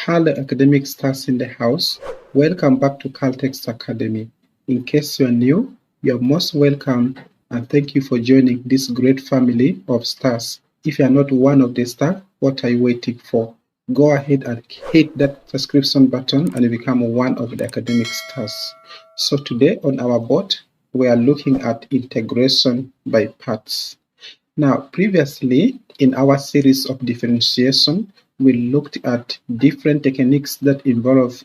Hello academic stars in the house. Welcome back to Caltex Academy. In case you're new, you're most welcome and thank you for joining this great family of stars. If you're not one of the stars, what are you waiting for? Go ahead and hit that subscription button and become one of the academic stars. So today on our board, we are looking at integration by parts. Now, previously in our series of differentiation, we looked at different techniques that involve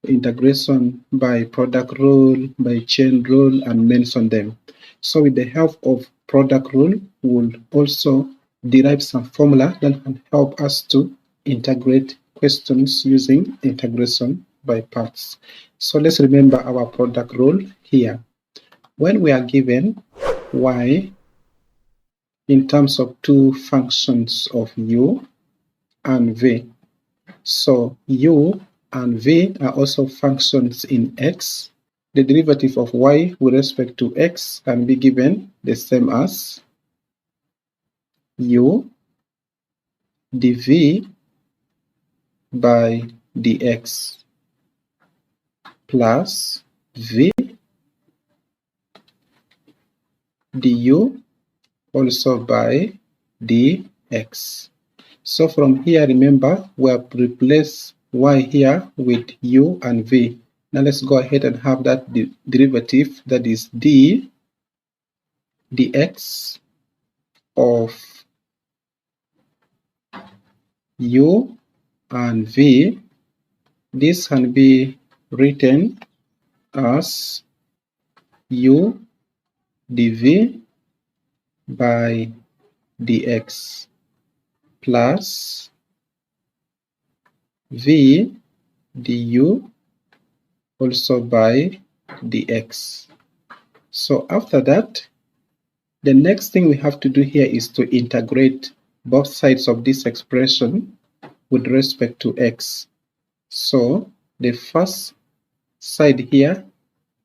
integration by product rule, by chain rule, and mention them. So with the help of product rule, we'll also derive some formula that can help us to integrate questions using integration by parts. So let's remember our product rule here. When we are given y in terms of two functions of u and v. So u and v are also functions in x. The derivative of y with respect to x can be given the same as u dv by dx plus v du also by dx. So from here, remember, we have replaced y here with u and v. Now let's go ahead and have that derivative, that is d dx of u and v. This can be written as u dv by dx plus v du also by dx. So after that, the next thing we have to do here is to integrate both sides of this expression with respect to x. So the first side here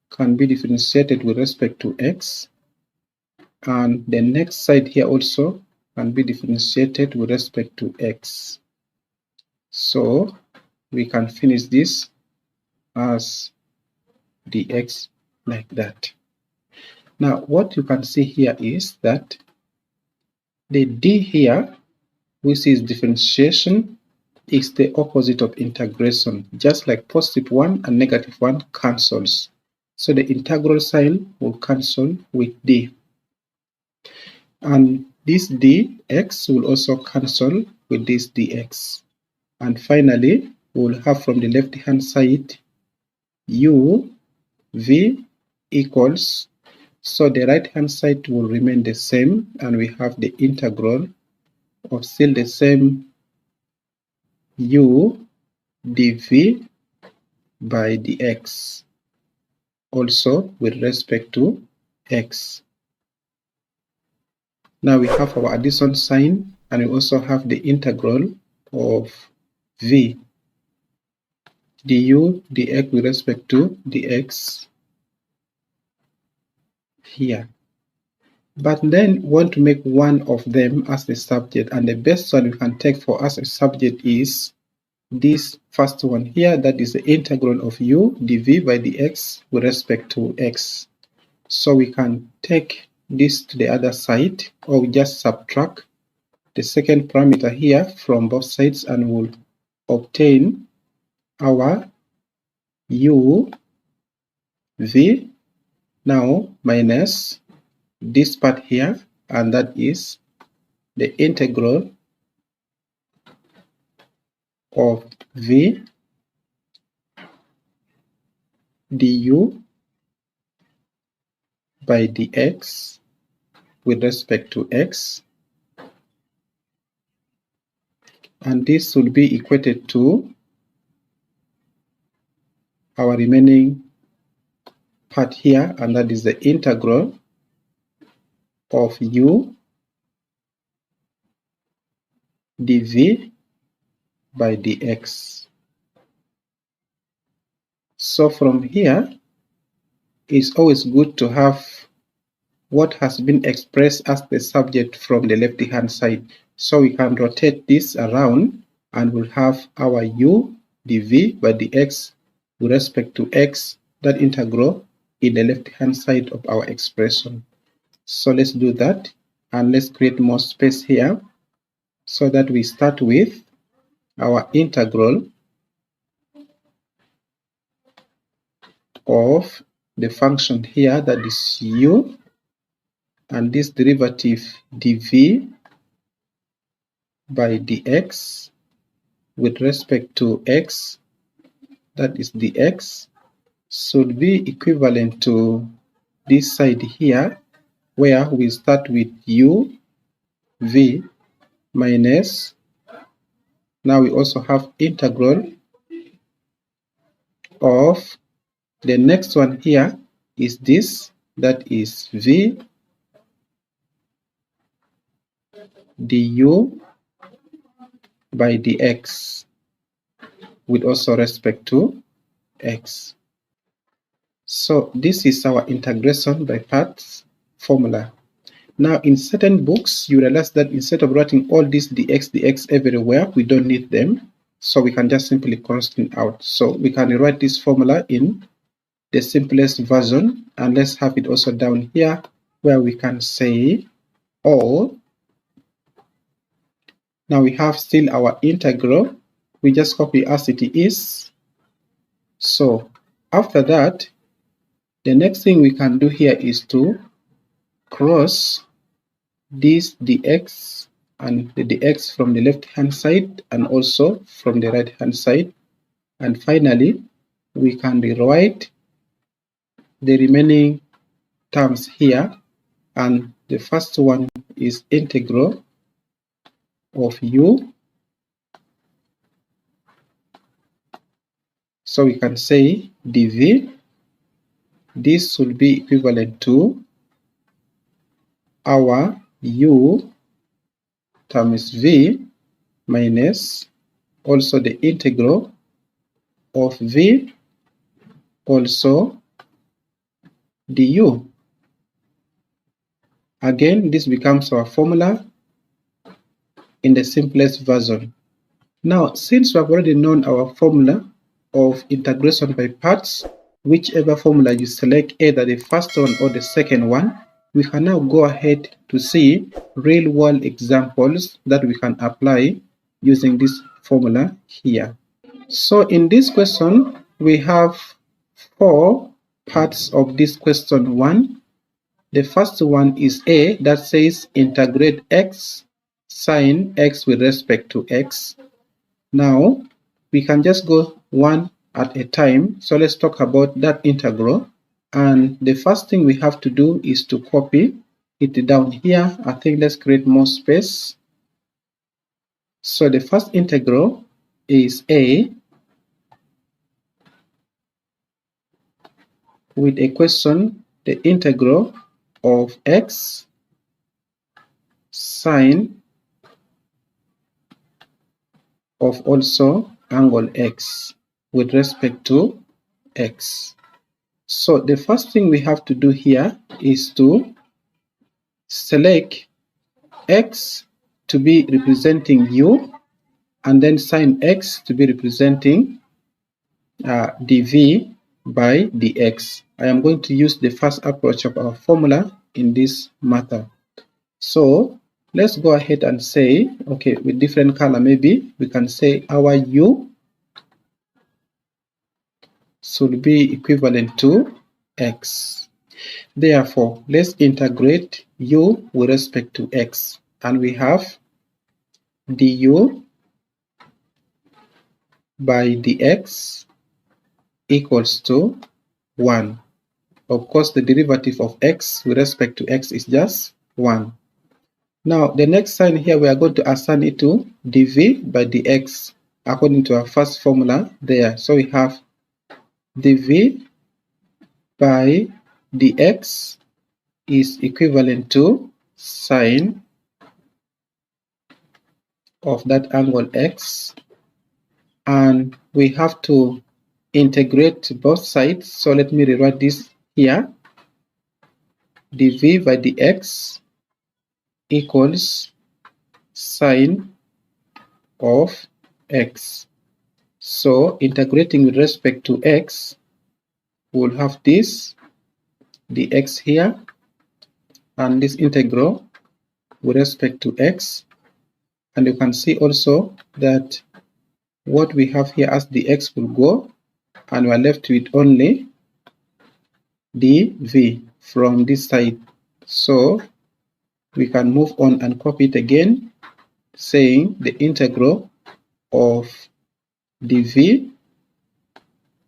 can be differentiated with respect to x, and the next side here also can be differentiated with respect to x. So we can finish this as dx like that. Now what you can see here is that the d here, which is differentiation, is the opposite of integration, just like positive 1 and negative 1 cancels. So the integral sign will cancel with d. And this dx will also cancel with this dx. And finally, we'll have from the left hand side u v equals, so the right hand side will remain the same, and we have the integral of still the same u dv by dx, also with respect to x. Now we have our addition sign, and we also have the integral of v du dx with respect to dx here. But then we want to make one of them as the subject, and the best one we can take for us as a subject is this first one here, that is the integral of u dv by dx with respect to x. So we can take this to the other side, or we just subtract the second parameter here from both sides, and we'll obtain our u v now minus this part here, and that is the integral of v du by dx with respect to x, and this will be equated to our remaining part here, and that is the integral of u dv by dx. So from here, it's always good to have what has been expressed as the subject from the left hand side. So we can rotate this around, and we'll have our u dv by dx with respect to x, that integral, in the left hand side of our expression. So let's do that, and let's create more space here so that we start with our integral of the function here, that is u, and this derivative dv by dx with respect to x, that is dx, should be equivalent to this side here, where we start with u v minus, now we also have integral of the next one here is this, that is v du by dx with also respect to x. So this is our integration by parts formula. Now in certain books you realize that instead of writing all these dx everywhere, we don't need them, so we can just simply constant out. So we can rewrite this formula in the simplest version, and let's have it also down here where we can say all. Now we have still our integral, we just copy as it is. So after that, the next thing we can do here is to cross this dx and the dx from the left hand side and also from the right hand side, and finally we can rewrite the remaining terms here, and the first one is integral of u, so we can say dv, this will be equivalent to our u times v minus also the integral of v also du. Again, this becomes our formula in the simplest version. Now, since we have already known our formula of integration by parts, whichever formula you select, either the first one or the second one, we can now go ahead to see real world examples that we can apply using this formula here. So in this question, we have 4 parts of this question 1. The first one is A, that says integrate x sine x with respect to x. Now we can just go one at a time. So let's talk about that integral. And the first thing we have to do is to copy it down here. I think let's create more space. So the first integral is A with a question, the integral of x sine of also angle x with respect to x. So the first thing we have to do here is to select x to be representing u, and then sine x to be representing dv by dx. I am going to use the first approach of our formula in this matter. So let's go ahead and say, okay, with different color, maybe we can say our u should be equivalent to x. Therefore, let's integrate u with respect to x, and we have du by dx equals to 1. Of course, the derivative of x with respect to x is just 1. Now, the next sign here, we are going to assign it to dv by dx according to our first formula there. So we have dv by dx is equivalent to sine of that angle x, and we have to integrate both sides. So let me rewrite this here. dv by dx equals sine of x. So integrating with respect to x, we'll have this, the x here, and this integral with respect to x. And you can see also that what we have here as the x will go, and we are left with only dv from this side. So we can move on and copy it again, saying the integral of dv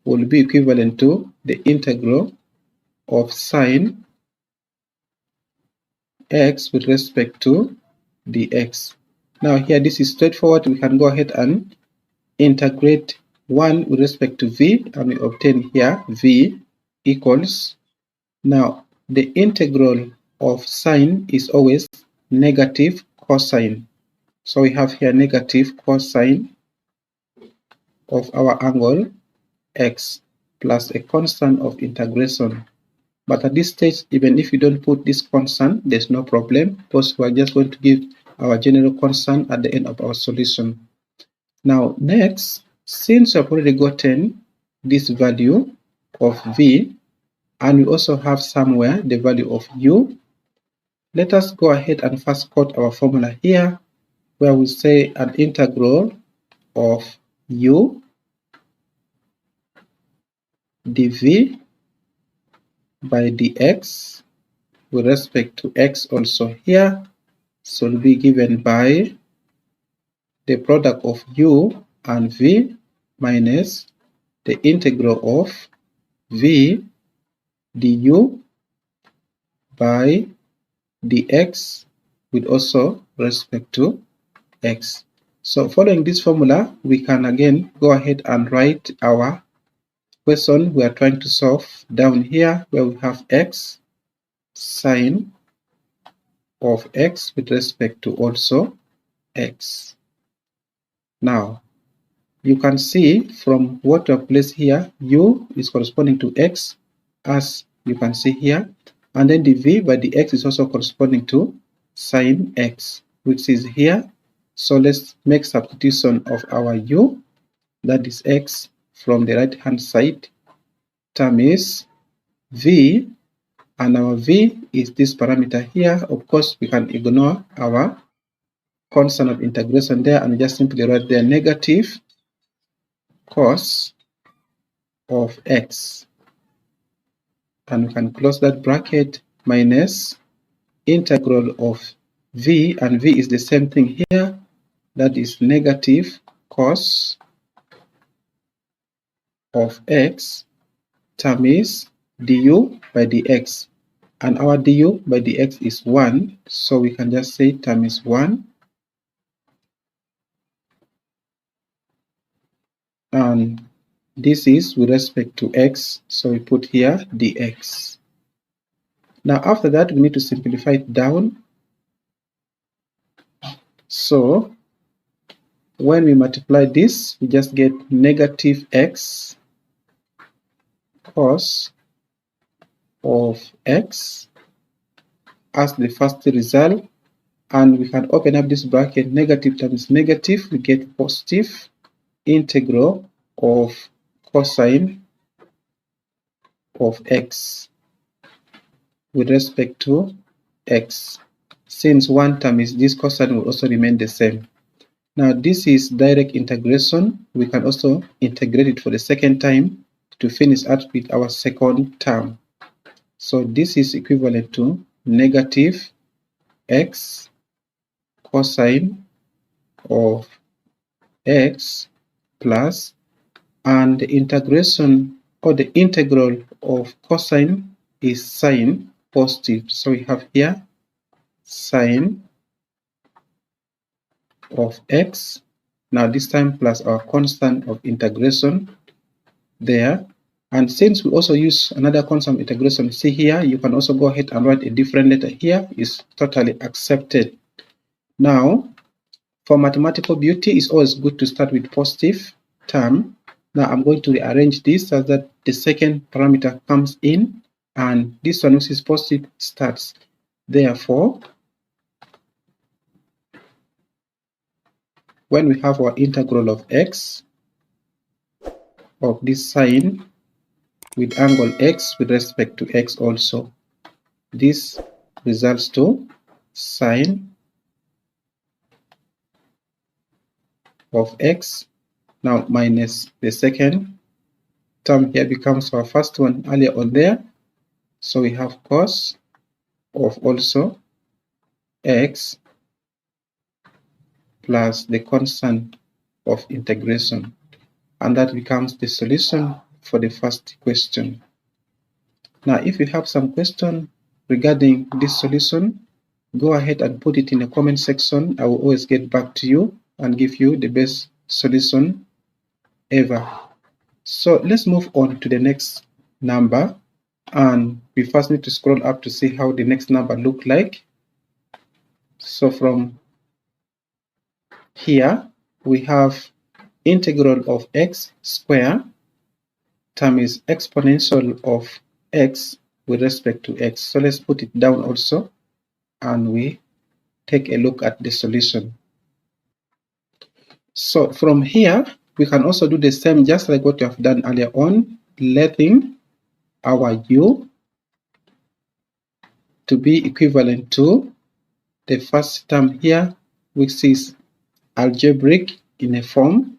will be equivalent to the integral of sine x with respect to dx. Now here this is straightforward. We can go ahead and integrate 1 with respect to v, and we obtain here v equals, now the integral of sine is always negative cosine. So we have here negative cosine of our angle x plus a constant of integration. But at this stage, even if you don't put this constant, there's no problem, because we're just going to give our general constant at the end of our solution. Now next, since we've already gotten this value of v, and we also have somewhere the value of u, let us go ahead and first quote our formula here, where we say an integral of u dv by dx with respect to x also here, so will be given by the product of u and v minus the integral of v du by dx with also respect to x. So following this formula, we can again go ahead and write our question we are trying to solve down here, where we have x sine of x with respect to also x. Now you can see from what we have placed here, u is corresponding to x, as you can see here, and then the v by the x is also corresponding to sine x, which is here. So let's make substitution of our u, that is x, from the right hand side, term is v, and our v is this parameter here. Of course, we can ignore our constant of integration there and just simply write there negative cos of x, and we can close that bracket, minus integral of v, and v is the same thing here, that is negative cos of x, term is du by dx, and our du by dx is 1, so we can just say term is 1, and this is with respect to x, so we put here dx. Now after that, we need to simplify it down. So when we multiply this, we just get negative x cos of x as the first result, and we can open up this bracket, negative times negative, we get positive integral of cosine of x with respect to x. Since one term is this, cosine will also remain the same. Now this is direct integration. We can also integrate it for the second time to finish out with our second term. So this is equivalent to negative x cosine of x plus, and the integration or the integral of cosine is sine positive. So we have here sine of x, now this time plus our constant of integration there. And since we also use another constant of integration, see here, you can also go ahead and write a different letter here, is totally accepted. Now for mathematical beauty, it's always good to start with positive term. Now I'm going to rearrange this so that the second parameter comes in, and this one, which is positive, starts. Therefore, when we have our integral of x, of this sine with angle x with respect to x also. This results to sine of x, now minus the second term here becomes our first one earlier on there. So we have cos of also x plus the constant of integration. And that becomes the solution for the first question. Now, if you have some question regarding this solution, go ahead and put it in the comment section. I will always get back to you and give you the best solution ever. So let's move on to the next number, and we first need to scroll up to see how the next number look like. So from here we have integral of x square times exponential of x with respect to x. So let's put it down also, and we take a look at the solution. So from here we can also do the same, just like what we have done earlier on, letting our u to be equivalent to the first term here, which is algebraic in a form.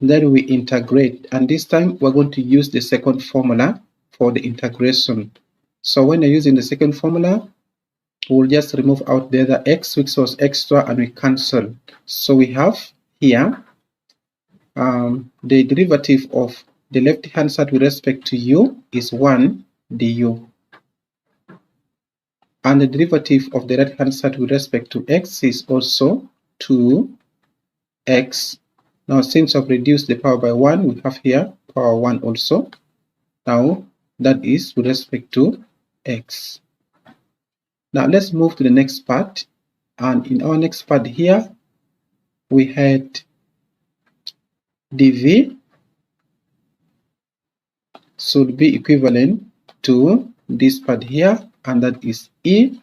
Then we integrate, and this time we're going to use the second formula for the integration. So when you're using the second formula, we'll just remove out the other x, which was extra, and we cancel. So we have here the derivative of the left hand side with respect to u is 1 du, and the derivative of the right hand side with respect to x is also 2x. Now, since I've reduced the power by 1, we have here power 1 also. Now, that is with respect to x. Now, let's move to the next part. And in our next part here, we had dv should be equivalent to this part here, and that is e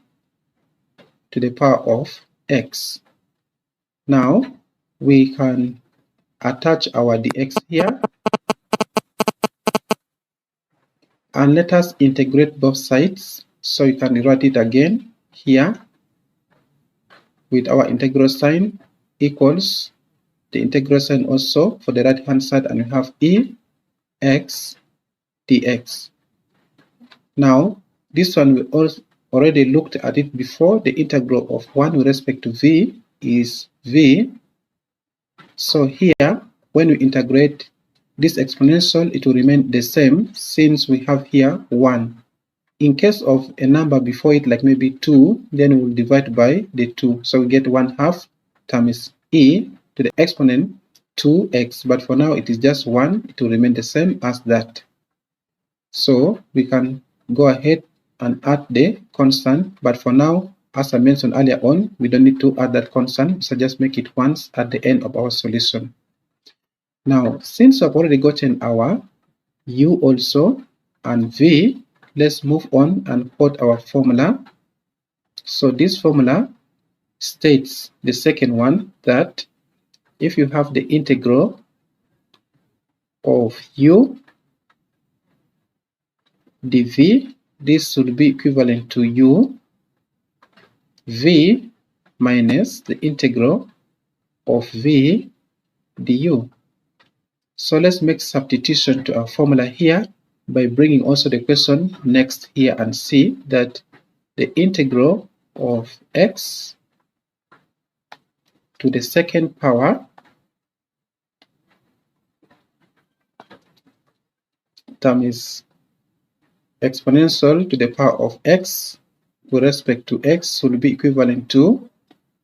to the power of x. Now, we can attach our dx here, and let us integrate both sides. So you can write it again here with our integral sign equals the integral sign also for the right hand side, and we have e x dx. Now this one we also already looked at it before. The integral of 1 with respect to v is v. So here when we integrate this exponential, it will remain the same since we have here 1. In case of a number before it, like maybe 2, then we'll divide by the 2. So we get 1/2 times e to the exponent 2x. But for now, it is just 1. It will remain the same as that. So we can go ahead and add the constant. But for now, as I mentioned earlier on, we don't need to add that constant. So just make it once at the end of our solution. Now, since we've already gotten our u also and v, let's move on and put our formula. So this formula states the second one, that if you have the integral of u dv, this should be equivalent to u v minus the integral of v du. So let's make substitution to our formula here by bringing also the question next here and see that the integral of x to the second power times exponential to the power of x with respect to x will be equivalent to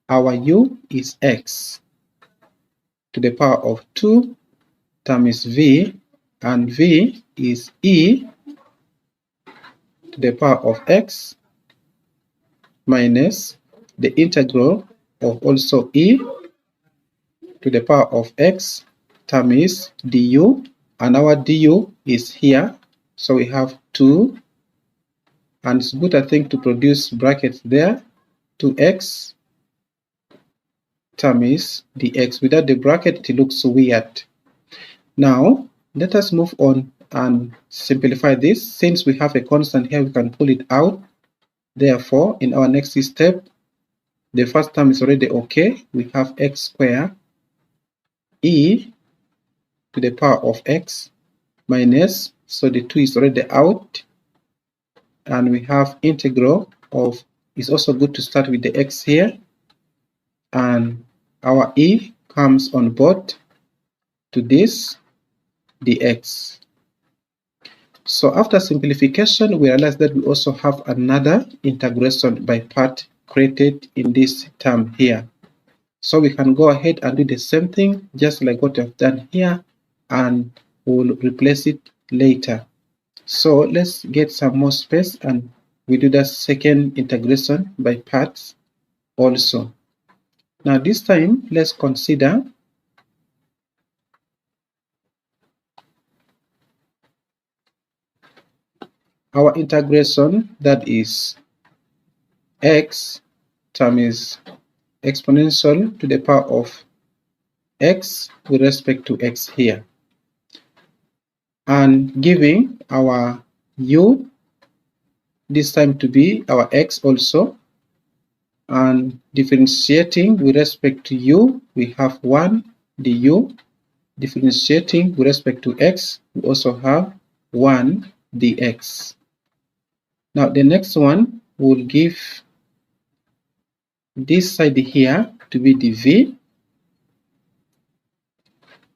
our u is x to the power of 2 times v, and v is e to the power of x minus the integral of also e to the power of x times du, and our du is here. So we have 2, and it's good, I think, to produce brackets there, 2x times dx. Without the bracket, it looks weird. Now, Let us move on and simplify this. Since we have a constant here, we can pull it out. Therefore, in our next step, the first term is already okay. We have x squared e to the power of x minus, so the 2 is already out, and we have integral of, it's also good to start with the x here, and our e comes on board to this dx. So after simplification, we realize that we also have another integration by part created in this term here. So we can go ahead and do the same thing just like what I've done here, and we'll replace it later. So let's get some more space and we do the second integration by parts also. Now this time, let's consider our integration, that is x times exponential to the power of x with respect to x here, and giving our u this time to be our x also, and differentiating with respect to u, we have 1 du. Differentiating with respect to x, we also have 1 dx. Now the next one will give this side here to be dv.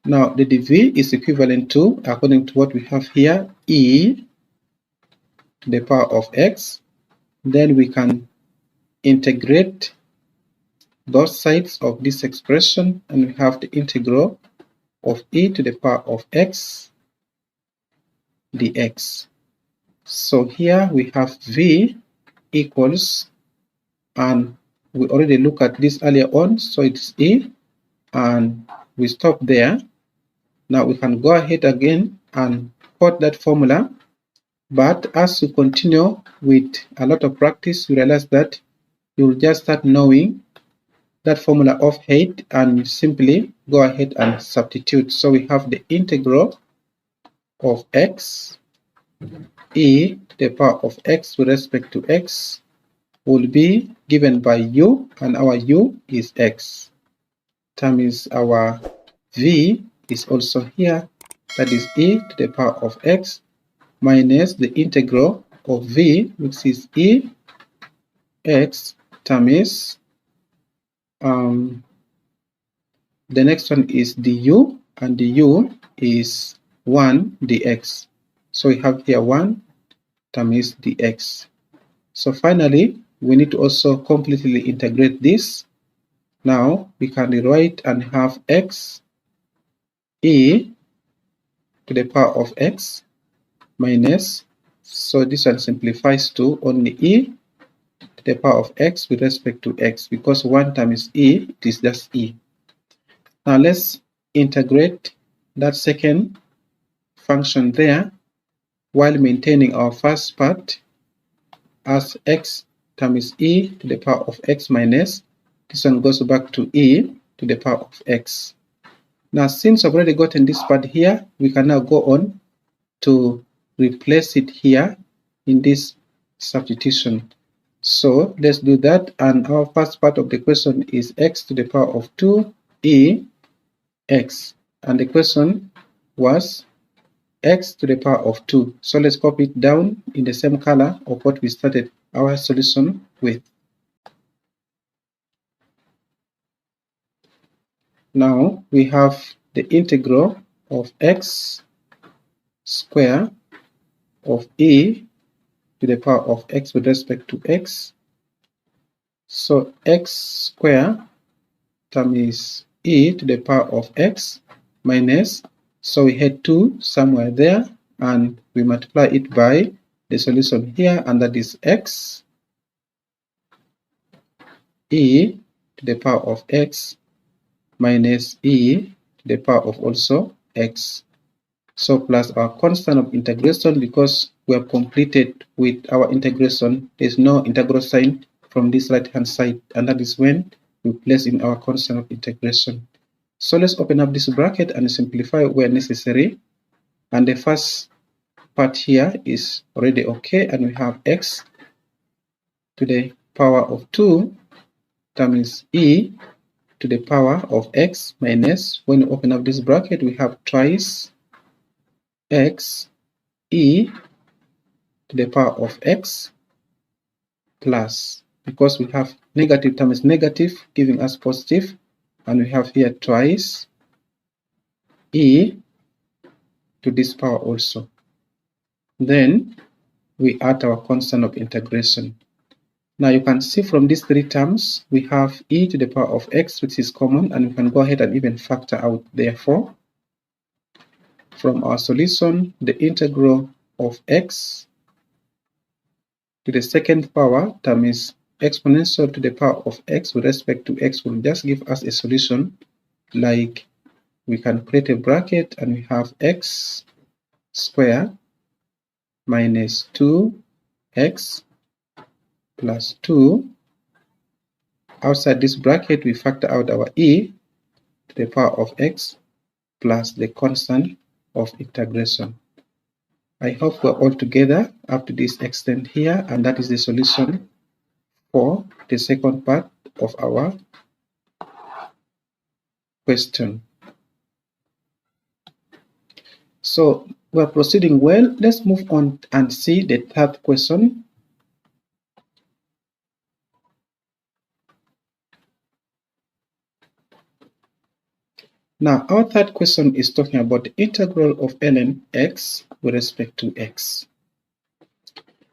Now the dv is equivalent to, according to what we have here, e to the power of x. Then we can integrate both sides of this expression, and we have the integral of e to the power of x dx. So here we have v equals, and we already looked at this earlier on, so it's e, and we stop there. Now we can go ahead again and quote that formula, but as you continue with a lot of practice, you realize that you'll just start knowing that formula of head and simply go ahead and substitute. So we have the integral of x e to the power of x with respect to x will be given by u, and our u is x, times our v is also here, that is e to the power of x minus the integral of v, which is e x, times the next one is du, and du is 1 dx. So we have here 1 times dx. So finally, we need to also completely integrate this. Now we can rewrite and have x e to the power of x minus, so this one simplifies to only e to the power of x with respect to x, because 1 times e, it is just e. Now let's integrate that second function there while maintaining our first part as x times e to the power of x minus, this one goes back to e to the power of x. Now since I've already gotten this part here, we can now go on to replace it here in this substitution. So let's do that, and our first part of the question is x to the power of 2 e x, and the question was x to the power of 2. So let's copy it down in the same color of what we started our solution with. Now we have the integral of x square of e to the power of x with respect to x. So x square times e to the power of x minus, so we had 2 somewhere there, and we multiply it by the solution here, and that is x e to the power of x minus e to the power of also x. So plus our constant of integration, because we have completed with our integration, there is no integral sign from this right hand side, and that is when we place in our constant of integration. So let's open up this bracket and simplify where necessary. And the first part here is already okay, and we have x to the power of 2 times e to the power of x minus, when we open up this bracket, we have twice x e to the power of x plus, because we have negative times negative giving us positive, and we have here twice e to this power also. Then we add our constant of integration. Now you can see from these three terms we have e to the power of x, which is common, and we can go ahead and even factor out. Therefore, from our solution, the integral of x to the second power times exponential to the power of x with respect to x will just give us a solution. Like, we can create a bracket and we have x squared minus 2x plus 2. Outside this bracket, we factor out our e to the power of x plus the constant of integration. I hope we're all together up to this extent here, and that is the solution for the second part of our question. So we're proceeding well. Let's move on and see the third question. Now, our third question is talking about the integral of ln x with respect to x.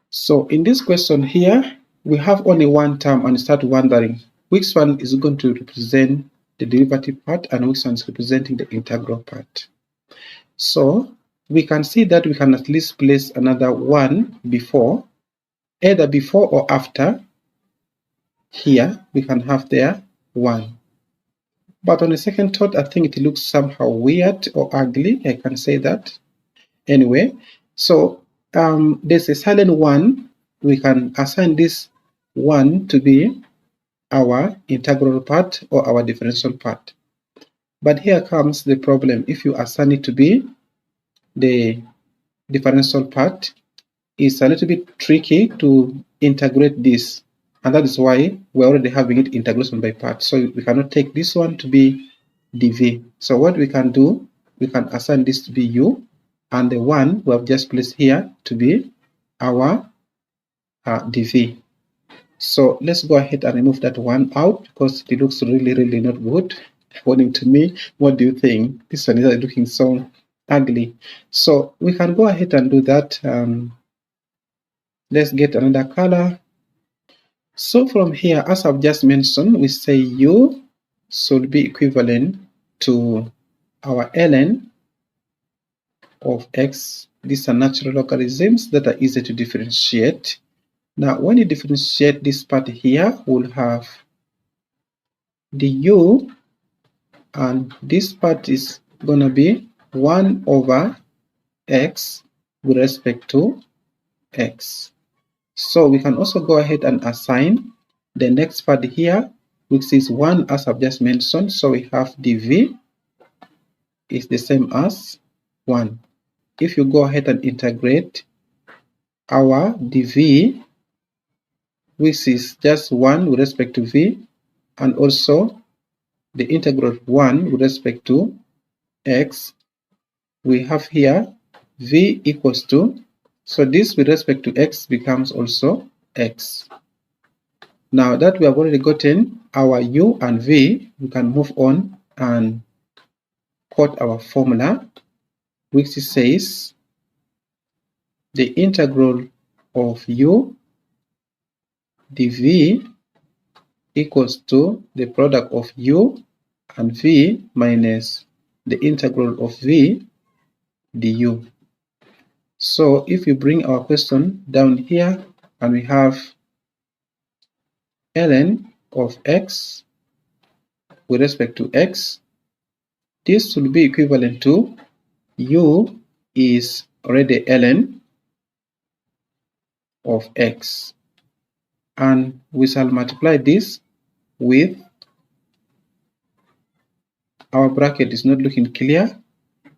So in this question here, we have only one term and start wondering which one is going to represent the derivative part and which one is representing the integral part. So we can see that we can at least place another 1 before, either before or after. Here we can have there 1. But on a second thought, I think it looks somehow weird or ugly. I can say that. Anyway, so there's a silent 1. We can assign this 1 to be our integral part or our differential part. But here comes the problem. If you assign it to be the differential part, it's a little bit tricky to integrate this. And that is why we're already having it integration by part. So we cannot take this one to be dv. So what we can do, we can assign this to be u, and the 1 we have just placed here to be our dv. So let's go ahead and remove that 1 out because it looks really not good according to me. What do you think? This one is looking so ugly. So we can go ahead and do that. Let's get another color. So from here, as I've just mentioned, we say u should be equivalent to our ln of x. These are natural logarithms that are easy to differentiate. Now, when you differentiate this part here, we'll have the u, and this part is going to be 1 over x with respect to x. So we can also go ahead and assign the next part here, which is 1 as I've just mentioned. So we have dv is the same as 1. If you go ahead and integrate our dv, which is just 1 with respect to v, and also the integral of 1 with respect to x, we have here v equals to, so this with respect to x becomes also x. Now that we have already gotten our u and v, we can move on and quote our formula, which says the integral of u dv equals to the product of u and v minus the integral of v du. So if we bring our question down here and we have ln of x with respect to x, this will be equivalent to u is already ln of x, and we shall multiply this with, our bracket is not looking clear,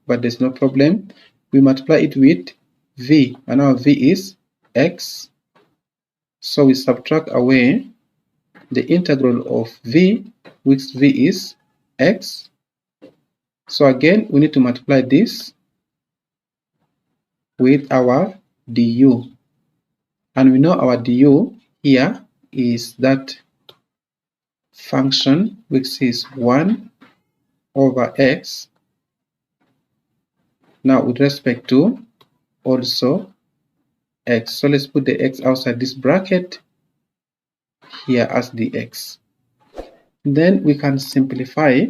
but there's no problem. we multiply it with v, and our v is x. So we subtract away the integral of v, which v is x. So again, we need to multiply this with our du. And we know our du here is that function which is 1 over x. Now with respect to also x. So let's put the x outside this bracket here as dx. Then we can simplify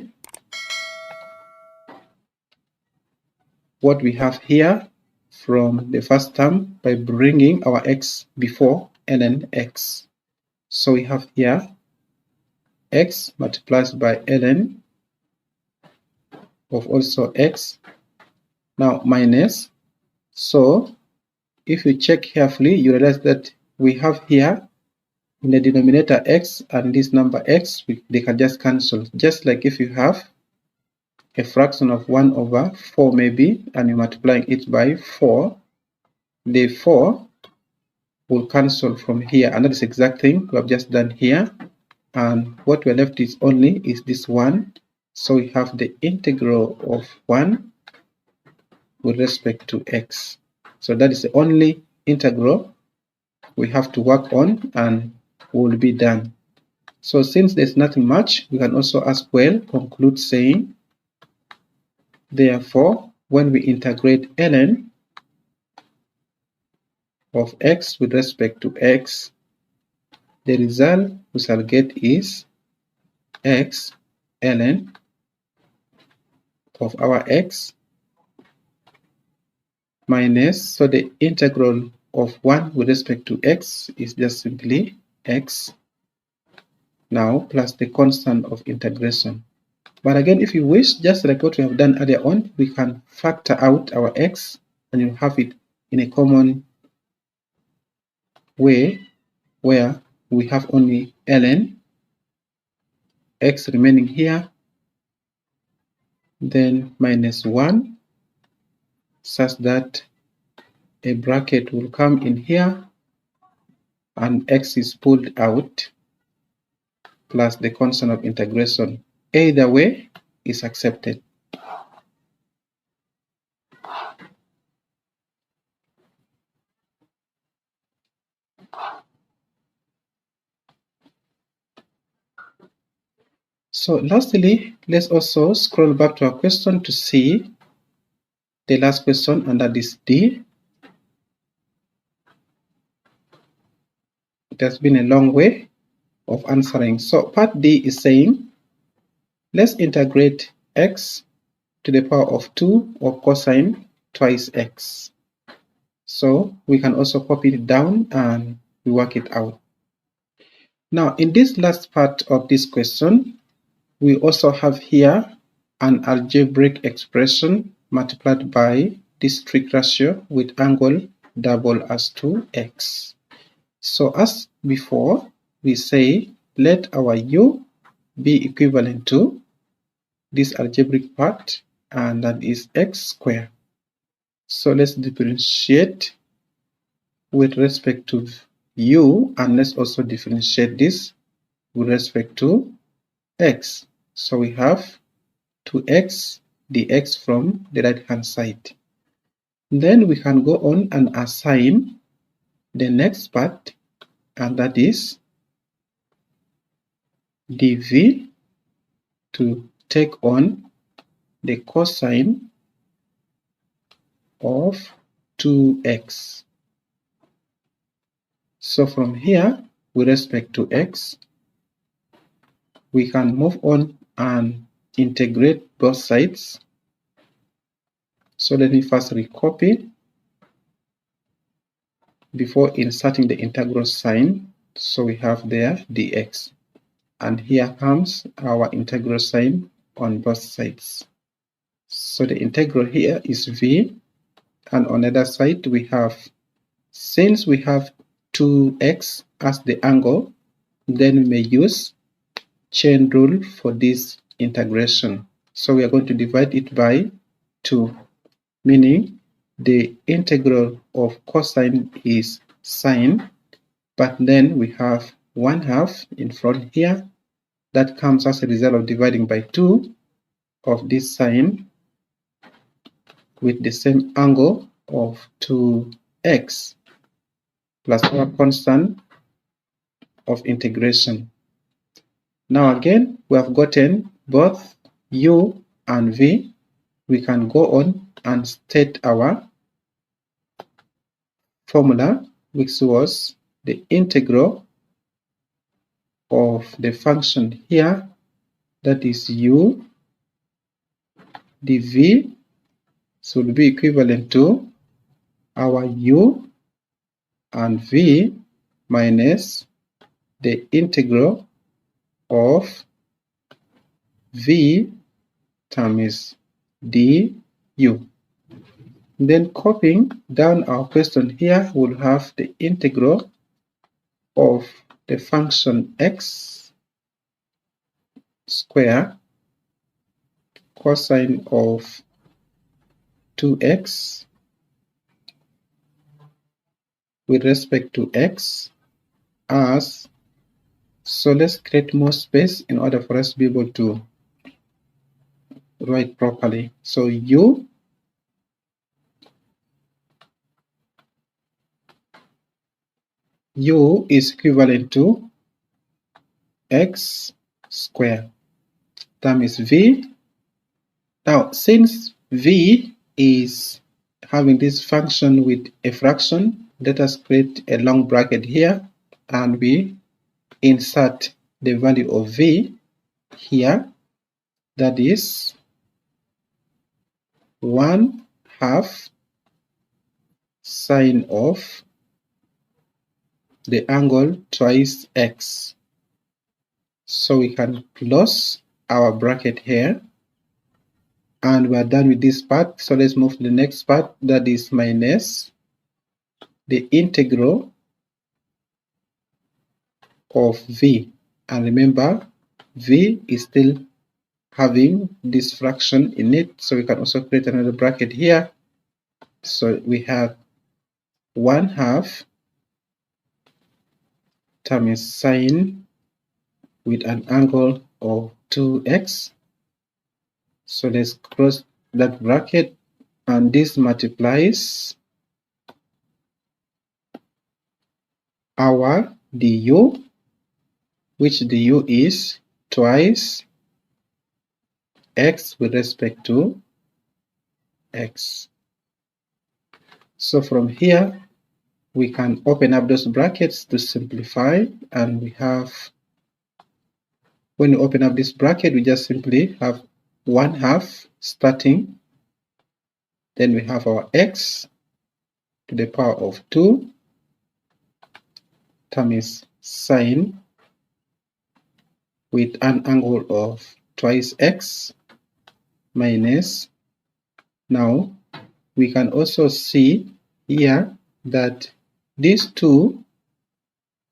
what we have here from the first term by bringing our x before ln x. So we have here x multiplied by ln of also x, now minus. So if you check carefully, you realize that we have here in the denominator x and this number x, they can just cancel. Just like if you have a fraction of 1 over 4 maybe, and you're multiplying it by 4, the 4 will cancel from here, and that is the exact thing we have just done here. And what we're left is only is this 1. So we have the integral of 1 with respect to x. So that is the only integral we have to work on, and will be done. So since there's nothing much, we can also as well conclude saying, therefore, when we integrate ln of x with respect to x, the result we shall get is x ln of our x minus, so the integral of 1 with respect to x is just simply x, now plus the constant of integration. But again, if you wish, just like what we have done earlier on, we can factor out our x and you have it in a common way where we have only ln x remaining here, then minus 1, such that a bracket will come in here and x is pulled out, plus the constant of integration. Either way is accepted. So lastly, let's also scroll back to our question to see the last question, and that is D. It has been a long way of answering. So part D is saying, let's integrate x to the power of 2 or cosine twice x. So we can also copy it down and we work it out. Now in this last part of this question, we also have here an algebraic expression multiplied by this trig ratio with angle double as 2x. So as before, we say let our u be equivalent to this algebraic part, and that is x squared. So let's differentiate with respect to u, and let's also differentiate this with respect to x. So we have 2x dx from the right hand side. Then we can go on and assign the next part, and that is dv to take on the cosine of 2x. So from here, with respect to x, we can move on and integrate both sides. So let me first recopy before inserting the integral sign. So we have there dx, and here comes our integral sign on both sides. So the integral here is v, and on the other side we have, since we have 2x as the angle, then we may use chain rule for this integration. So we are going to divide it by 2, meaning the integral of cosine is sine, but then we have 1/2 in front here. That comes as a result of dividing by 2 of this sine with the same angle of 2x plus our constant of integration. Now again, we have gotten both u and v. We can go on and state our formula, which was the integral of the function here, that is u dv, should be equivalent to our u and v minus the integral of v times du. Then copying down our question here, we'll have the integral of the function x square cosine of 2x with respect to x as, so let's create more space in order for us to be able to write properly. So u is equivalent to x square times v. Now since v is having this function with a fraction, let us create a long bracket here and we insert the value of v here, that is 1/2 sine of the angle twice x. So we can close our bracket here and we are done with this part. So let's move to the next part, that is minus the integral of v. And remember, v is still having this fraction in it, so we can also create another bracket here. So we have 1/2 times sine with an angle of 2x. So let's close that bracket and this multiplies our du, which du is twice x with respect to x. So from here we can open up those brackets to simplify, and we have, when you open up this bracket, we just simply have 1/2 starting, then we have our x to the power of 2 times sine with an angle of twice x minus, now we can also see here that these two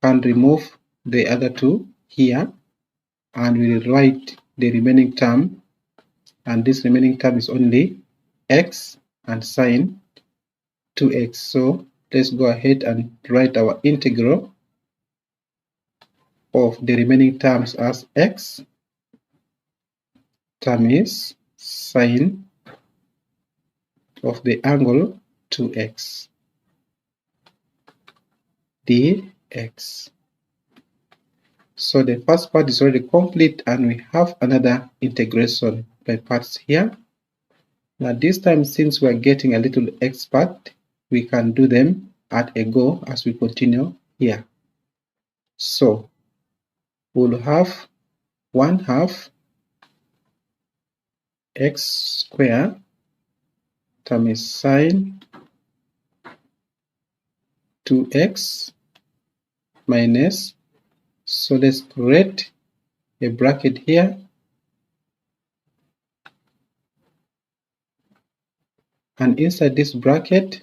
can remove the other two here, and we will write the remaining term, and this remaining term is only x and sine 2x. So let's go ahead and write our integral of the remaining terms as x times sine of the angle 2x dx. So the first part is already complete, and we have another integration by parts here. Now this time, since we are getting a little expert, we can do them at a go as we continue here. So we'll have 1/2 x square times sine 2x minus, so let's create a bracket here and inside this bracket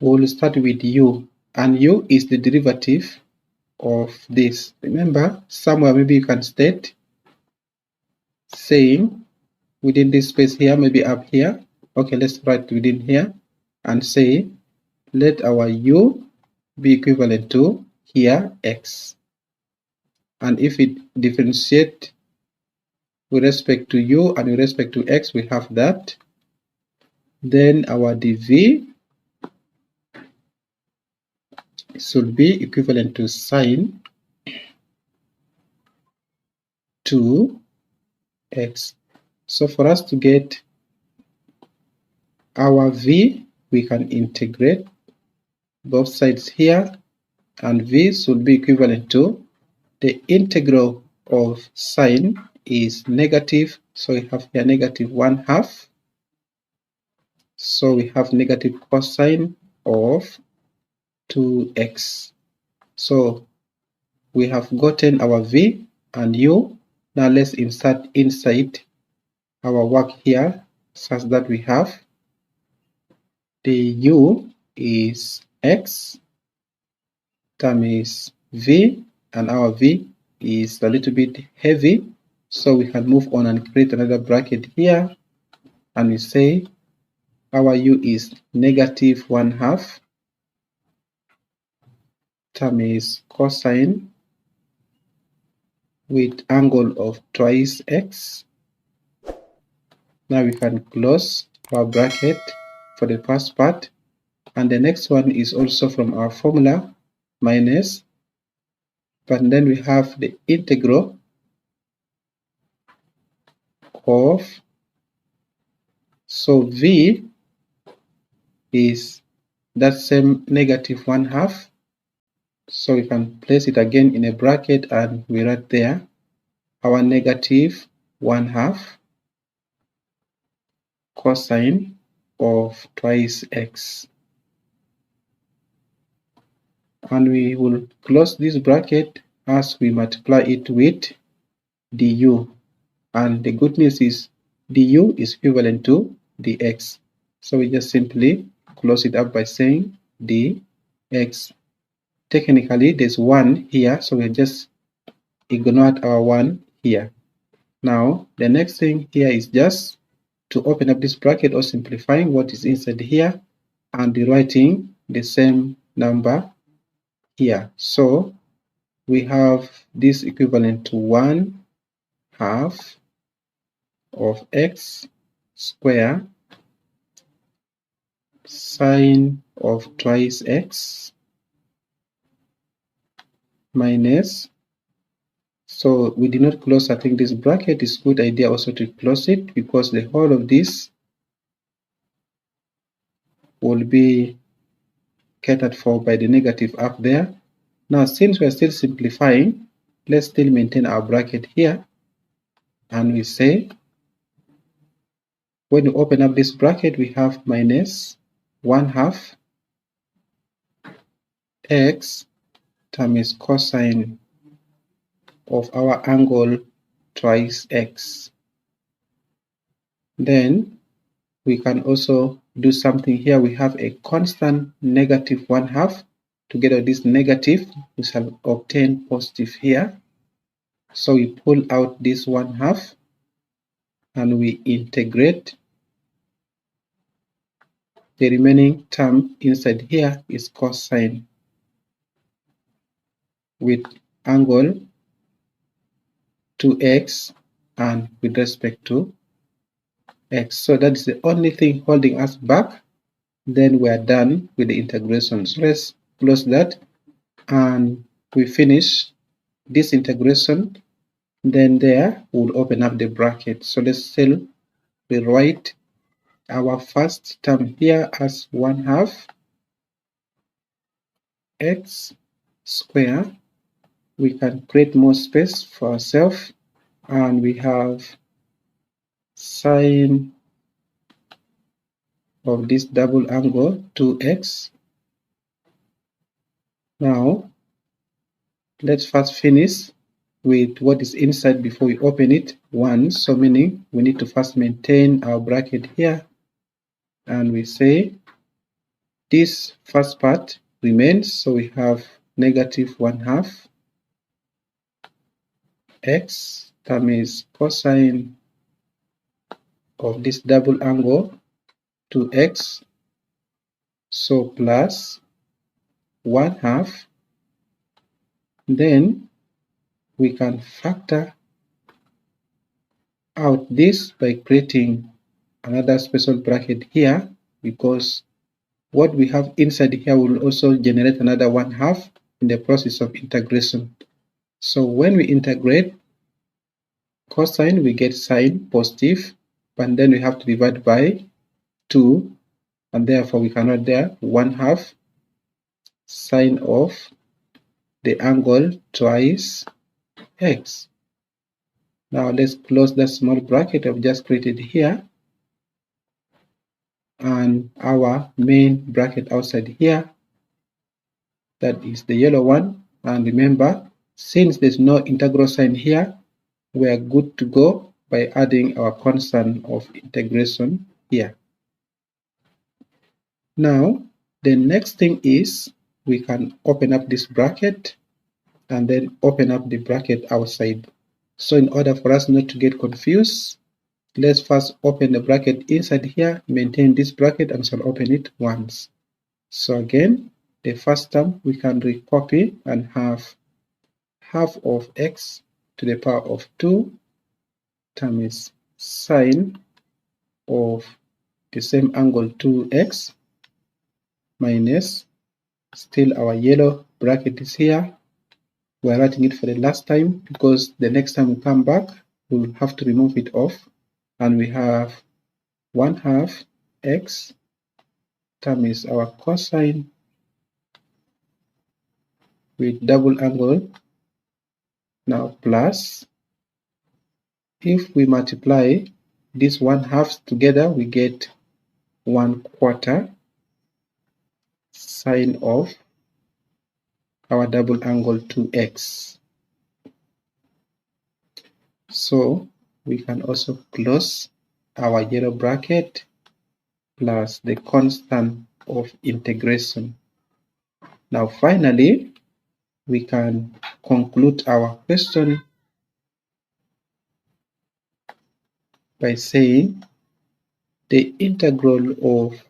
we'll start with u, and u is the derivative of this. Remember, somewhere maybe you can state saying within this space here, maybe up here. Okay, let's write within here. and say let our u be equivalent to here x. And if it differentiate with respect to u and with respect to x, we have that. Then our dv should be equivalent to sine 2x. So for us to get our v, we can integrate both sides here, and v should be equivalent to the integral of sine is negative, so we have here negative 1/2. So we have negative cosine of 2x. So we have gotten our v and u. Now let's insert inside our work here such that we have the u is x times v, and our v is a little bit heavy, so we can move on and create another bracket here, and we say our u is negative 1/2 times cosine with angle of twice x. Now we can close our bracket for the first part, and the next one is also from our formula minus, but then we have the integral of, so v is that same negative 1/2, so we can place it again in a bracket, and we write there our negative 1/2 cosine of twice x, and we will close this bracket as we multiply it with du, and the good news is du is equivalent to dx, so we just simply close it up by saying dx. Technically there's 1 here, so we just ignored our 1 here. Now the next thing here is just to open up this bracket, or simplifying what is inside here and rewriting the same number here. So we have this equivalent to 1/2 of x square sine of twice x minus, so we did not close, I think this bracket is good idea also to close it, because the whole of this will be catered for by the negative up there. Now since we are still simplifying, let's still maintain our bracket here, and we say when you open up this bracket, we have minus 1/2 x times cosine of our angle twice x. Then we can also do something here. We have a constant negative 1/2. Together with this negative, we shall obtain positive here. So we pull out this 1/2 and we integrate. The remaining term inside here is cosine with angle 2x and with respect to x. So that is the only thing holding us back. Then we are done with the integration. So let's close that, and we finish this integration. Then there we'll open up the bracket. So let's still rewrite our first term here as 1/2 x square. We can create more space for ourselves, and we have sine of this double angle 2x. Now let's first finish with what is inside before we open it 1, so meaning we need to first maintain our bracket here, and we say this first part remains, so we have negative 1/2 x times cosine of this double angle 2x So plus 1/2. Then we can factor out this by creating another special bracket here, because what we have inside here will also generate another 1/2 in the process of integration. So when we integrate cosine, we get sine positive, but then we have to divide by 2, and therefore we can write there 1/2 sine of the angle twice x. Now let's close that small bracket I've just created here, and our main bracket outside here, that is the yellow one. And remember, since there's no integral sign here, we are good to go by adding our constant of integration here. Now the next thing is we can open up this bracket and then open up the bracket outside. So in order for us not to get confused, let's first open the bracket inside here, maintain this bracket, and shall open it once. So again, the first term we can recopy and have half of x to the power of 2 times sine of the same angle 2x minus, still our yellow bracket is here. We're writing it for the last time because the next time we come back, we will have to remove it off, and we have 1/2 x times our cosine with double angle, now plus, if we multiply these 1/2 together, we get 1/4 sine of our double angle 2x. So we can also close our yellow bracket plus the constant of integration. Now finally, we can conclude our question by saying the integral of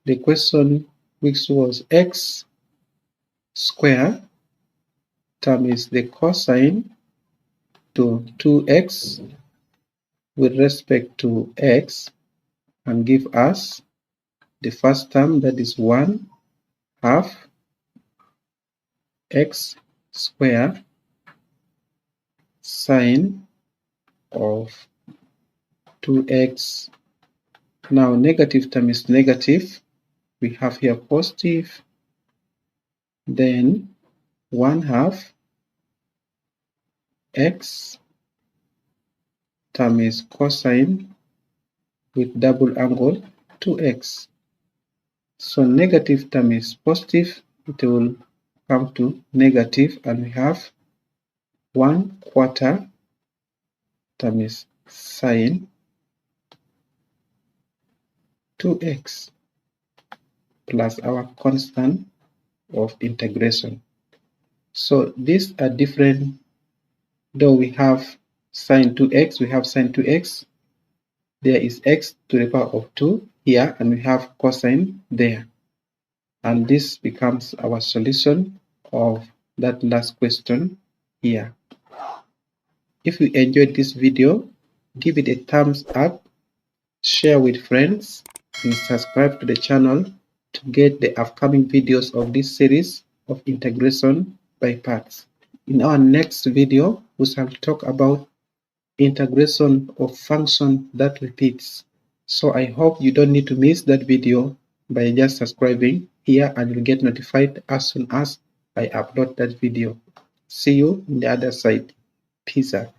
the question, which was x squared times the cosine to 2x with respect to x, and give us the first term, that is 1/2 x squared sine of 2x. Now negative term is negative, we have here positive, then 1/2 x times cosine with double angle 2x. So negative term is positive, it will come to negative, and we have 1/4 times sine 2x plus our constant of integration. So these are different, though we have sine 2x, we have sine 2x, there is x to the power of 2 here, and we have cosine there, and this becomes our solution of that last question here. If you enjoyed this video, give it a thumbs up, share with friends, and subscribe to the channel to get the upcoming videos of this series of integration by parts. In our next video, we shall talk about integration of function that repeats. So I hope you don't need to miss that video by just subscribing here, and you'll get notified as soon as I upload that video. See you on the other side. Peace out.